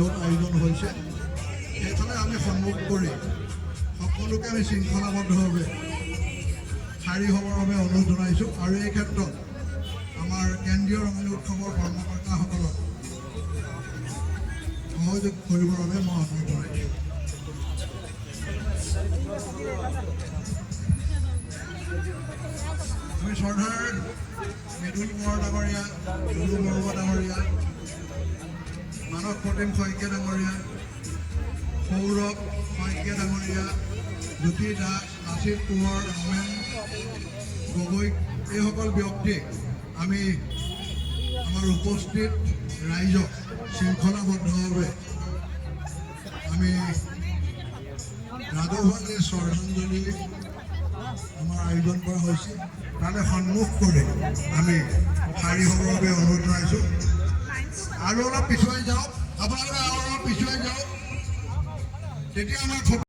য'ত আয়োজন হৈছে সেইফালে আমি সন্মুখ কৰি সকলোকে আমি শৃংখলাবদ্ধভাৱে শাৰী হ'বৰ বাবে অনুৰোধ জনাইছোঁ আৰু এই ক্ষেত্ৰত আমাৰ কেন্দ্ৰীয় ৰঙালী উৎসৱৰ কৰ্মকৰ্তাসকলক সহযোগ কৰিবৰ বাবে মই অনুৰোধ জনাইছোঁ। আমি শ্ৰদ্ধাৰ মৃদুল কোঁৱৰ ডাঙৰীয়া, দুলু বৰুৱা ডাঙৰীয়া, মানস প্ৰতিম শইকীয়া ডাঙৰীয়া, সৌৰভ শইকীয়া ডাঙৰীয়া, জ্যোতি দাস, নাচিৰ কোঁৱৰ, ৰমেন গগৈ এইসকল ব্যক্তিক আমি আমাৰ উপস্থিত ৰাইজক শৃংখলাবদ্ধভাৱে আমি ৰাজহুৱাকৈ শ্ৰদ্ধাঞ্জলি আমাৰ আয়োজন কৰা হৈছে। তাতে সন্মুখ কৰি আমি শাৰী হ'বৰ বাবে অনুৰোধ জনাইছোঁ। আৰু অলপ পিছুৱাই যাওক, আপোনালোকে আৰু অলপ পিছুৱাই যাওক, তেতিয়া আমাৰ